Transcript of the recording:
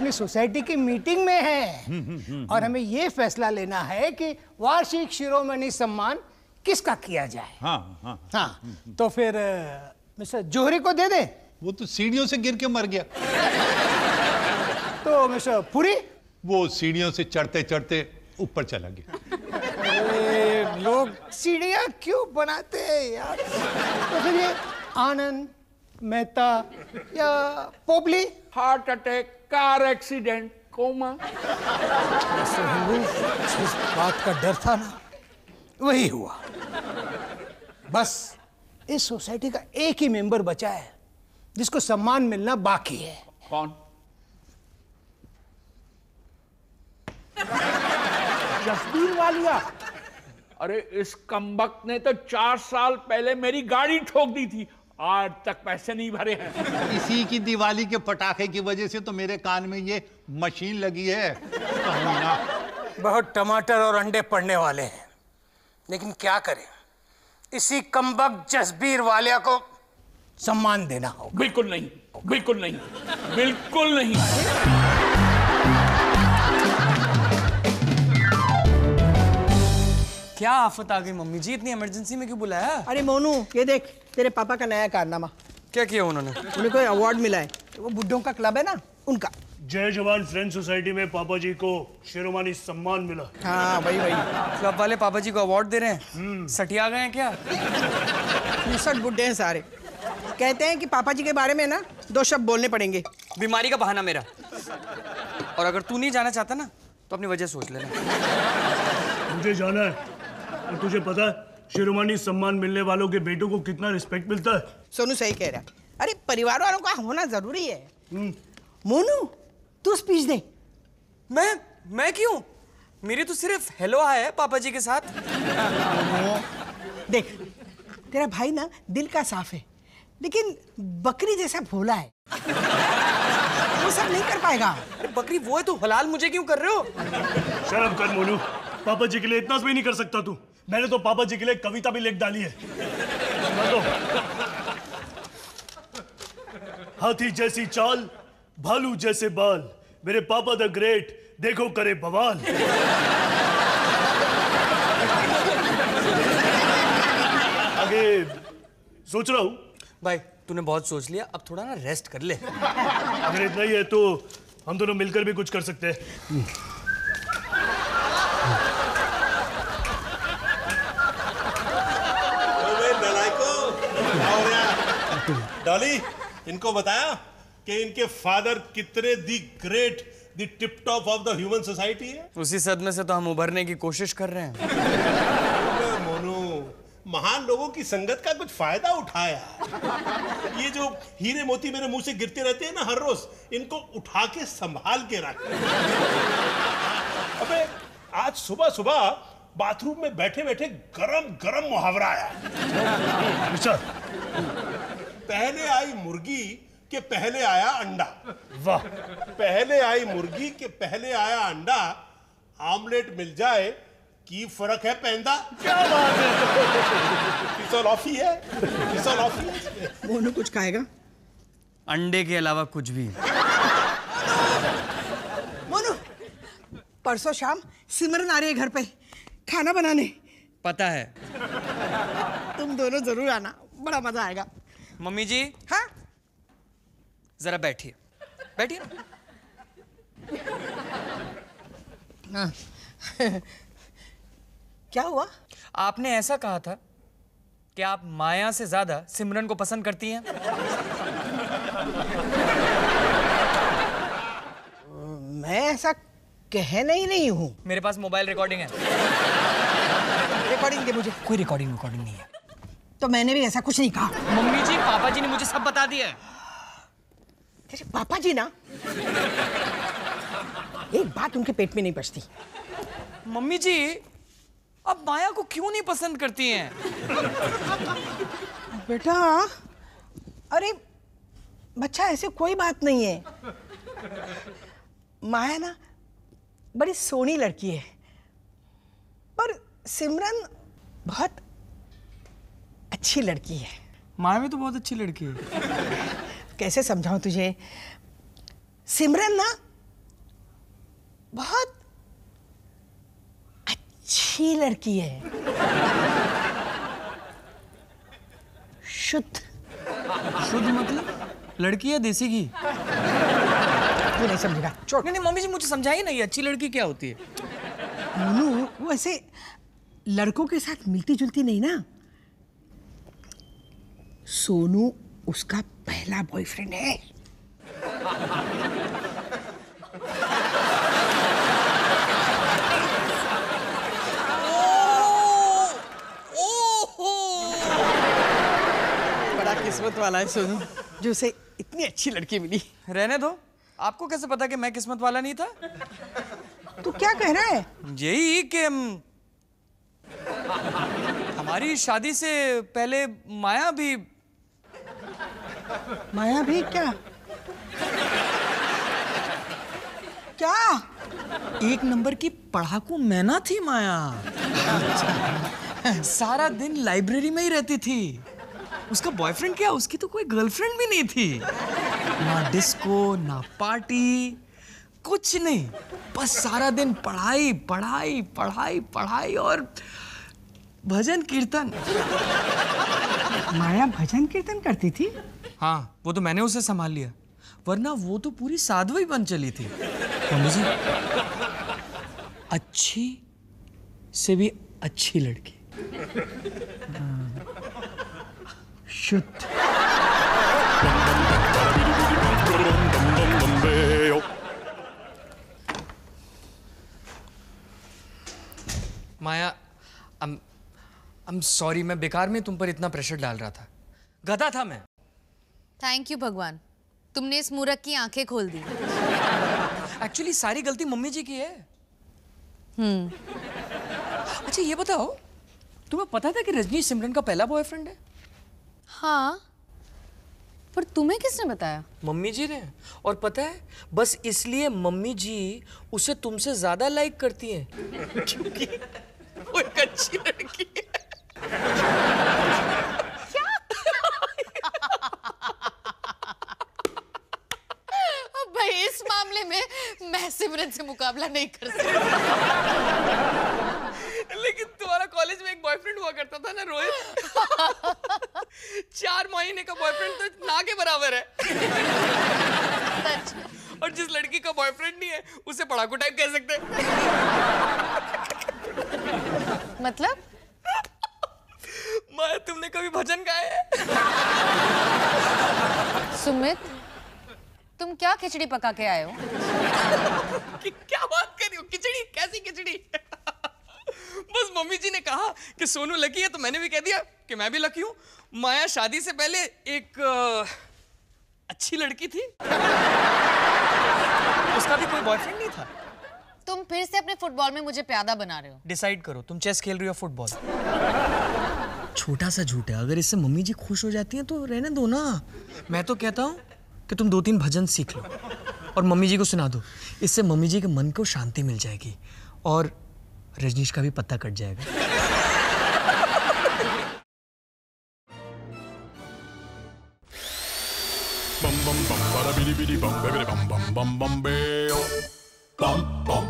अभी सोसाइटी की मीटिंग में हैं और हमें ये फैसला लेना है कि वार्षिक शिरोमणि सम्मान किसका किया जाए। हाँ, तो फिर मिस्टर जोहरी को दे दे। वो तो सीढ़ियों से गिर के मर गया। तो मिस्टर पुरी? वो सीढ़ियों से चढ़ते चढ़ते ऊपर चला गया। लोग सीढ़ियां क्यों बनाते हैं यार? तो फिर ये आनंद मेहता या Popli? Heart attack, car accident, coma. जिस बात का डर था ना वही हुआ। बस इस सोसाइटी का एक ही मेंबर बचा है जिसको सम्मान मिलना बाकी है। कौन? जसबीर वालिया। अरे इस कमबख्त ने तो 4 साल पहले मेरी गाड़ी ठोक दी थी, आज तक पैसे नहीं भरे हैं। इसी की दिवाली के पटाखे की वजह से तो मेरे कान में ये मशीन लगी है। बहुत टमाटर और अंडे पड़ने वाले हैं, लेकिन क्या करें, इसी कमबख्त जसबीर वालिया को सम्मान देना होगा। बिल्कुल नहीं, बिल्कुल नहीं, बिल्कुल नहीं। क्या आफत आ गई मम्मी जी, इतनी इमरजेंसी में क्यों बुलाया? अरे मोनू, ये देख तेरे पापा का नया कारनामा। क्या किया उन्होंने? उन्हें कोई अवार्ड मिला है, वो बुड्ढों का क्लब है ना, उनका। जय जवान फ्रेंड सोसाइटी में पापा जी को शिरोमणि सम्मान मिला। हाँ वही। क्लब वाले पापा जी को अवार्ड दे रहे हैं? सटिया गए हैं क्या? 60 बुड्ढे हैं सारे। कहते हैं कि पापा जी के बारे में ना 2 शब्द बोलने पड़ेंगे। बीमारी का बहाना मेरा। और अगर तू नहीं जाना चाहता ना तो अपनी वजह सोच लेना। मुझे जाना है, और तुझे पता है शिरोमणि सम्मान मिलने वालों के बेटों को कितना रिस्पेक्ट मिलता है। सोनू सही कह रहा है। अरे परिवार वालों का होना जरूरी है। मोनू तू स्पीच दे। मैं क्यों? मेरी तो सिर्फ हेलो है पापा जी के साथ। देख तेरा भाई ना दिल का साफ है, लेकिन बकरी जैसा भोला है। वो सब नहीं कर पाएगा। बकरी वो है तो हलाल मुझे क्यों कर रहे हो? शर्म कर मोनू, पापा जी के लिए इतना भी नहीं कर सकता तू। मैंने तो पापा जी के लिए कविता भी लिख डाली है। हाथी जैसी चाल, भालू जैसे बाल, मेरे पापा द ग्रेट देखो करे बवाल। आगे सोच रहा हूं। भाई तूने बहुत सोच लिया, अब थोड़ा ना रेस्ट कर ले। अगर इतना ही है तो हम दोनों मिलकर भी कुछ कर सकते हैं। डॉली, इनको बताया कि इनके फादर कितने the great the tip top of the human society है? उसी सदमे से तो हम उभरने की कोशिश कर रहे हैं। मोनू, महान लोगों की संगत का कुछ फायदा उठाया। ये जो हीरे मोती मेरे मुंह से गिरते रहते हैं ना हर रोज, इनको उठा के संभाल के रख। अबे आज सुबह सुबह बाथरूम में बैठे बैठे गरम गरम मुहावरा आया। पहले आई मुर्गी के पहले आया अंडा। वाह। पहले आई मुर्गी के पहले आया अंडा, आमलेट मिल जाए की फर्क है पैंदा। क्या बात है। फिसलॉफी है, फिसलॉफी है। मोनू कुछ खाएगा? अंडे के अलावा कुछ भी। मोनू परसों शाम सिमरन आ रही है घर पे खाना बनाने। पता है। तुम दोनों जरूर आना, बड़ा मजा आएगा। मम्मी जी। हाँ जरा बैठिए, बैठिए ना। क्या हुआ? आपने ऐसा कहा था कि आप माया से ज्यादा सिमरन को पसंद करती हैं। मैं ऐसा कह नहीं हूँ। मेरे पास मोबाइल रिकॉर्डिंग है। रिकॉर्डिंग दे मुझे। कोई रिकॉर्डिंग नहीं है। तो मैंने भी ऐसा कुछ नहीं कहा। मम्मी जी, पापा जी ने मुझे सब बता दिया है। तेरे पापा जी ना, एक बात उनके पेट में नहीं पचती। मम्मी जी, अब माया को क्यों नहीं पसंद करती हैं? बेटा, अरे बच्चा ऐसे कोई बात नहीं है। माया ना बड़ी सोहनी लड़की है, पर सिमरन बहुत अच्छी लड़की है। माया भी तो बहुत अच्छी लड़की है। कैसे समझाऊं तुझे? सिमरन ना बहुत अच्छी लड़की है, शुद्ध। शुद्ध मतलब लड़की है देसी घी? तू नहीं समझेगा, छोड़। नहीं मम्मी जी मुझे समझाइए ना, ये अच्छी लड़की क्या होती है? मोनू, वो ऐसे लड़कों के साथ मिलती जुलती नहीं ना। सोनू उसका पहला बॉयफ्रेंड है। बड़ा किस्मत वाला है सोनू जो उसे इतनी अच्छी लड़की मिली। रहने दो, आपको कैसे पता कि मैं किस्मत वाला नहीं था? तू क्या कह रहा है? यही कि हमारी शादी से पहले माया भी क्या क्या? एक नंबर की पढ़ाकू मैना थी माया। सारा दिन लाइब्रेरी में ही रहती थी। उसका बॉयफ्रेंड क्या, उसकी तो कोई गर्लफ्रेंड भी नहीं थी। ना डिस्को ना पार्टी, कुछ नहीं, बस सारा दिन पढ़ाई पढ़ाई पढ़ाई पढ़ाई और भजन कीर्तन। माया भजन कीर्तन करती थी? हाँ, वो तो मैंने उसे संभाल लिया, वरना वो तो पूरी साध्वी बन चली थी। मम्मी जी, अच्छी से भी अच्छी लड़की, शुद्ध। माया, I'm सॉरी, मैं बेकार में तुम पर इतना प्रेशर डाल रहा था। गधा था मैं। थैंक यू भगवान, तुमने इस मूर्ख की आंखें खोल दी। एक्चुअली सारी गलती मम्मी जी की है। अच्छा ये बताओ, तुम्हें पता था कि रजनी सिमरन का पहला बॉयफ्रेंड है? हाँ, पर तुम्हें किसने बताया? मम्मी जी ने। और पता है, बस इसलिए मम्मी जी उसे तुमसे ज्यादा लाइक करती हैं क्योंकि वो एक अच्छी लड़की है। भाई इस मामले में मैं सिमरन से मुकाबला नहीं कर सकती। लेकिन तुम्हारा कॉलेज में एक बॉयफ्रेंड हुआ करता था ना, रोहित। 4 महीने का बॉयफ्रेंड तो ना के बराबर है। और जिस लड़की का बॉयफ्रेंड नहीं है उसे पढ़ाकू टाइप कह सकते हैं। मतलब? माया, तुमने कभी भजन गाए हैं? सुमित, तुम क्या खिचड़ी पका के आए हो? क्या बात कर रही हो? खिचड़ी? कैसी खिचड़ी? बस मम्मी जी ने कहा कि सोनू लकी है तो मैंने भी कह दिया कि मैं भी लकी हूं। माया शादी से पहले एक अच्छी लड़की थी। उसका भी कोई बॉयफ्रेंड नहीं था। तुम फिर से अपने फुटबॉल में मुझे प्यादा बना रहे हो। डिसाइड करो, तुम चेस खेल रही हो फुटबॉल? छोटा सा झूठ है, अगर इससे मम्मी जी खुश हो जाती हैं तो रहने दो ना। मैं तो कहता हूँ कि तुम 2-3 भजन सीख लो और मम्मी जी को सुना दो। इससे मम्मी जी के मन को शांति मिल जाएगी और रजनीश का भी पत्ता कट जाएगा। bum bum bum bada bidi bidi bum bidi bum bum bum bum bam bam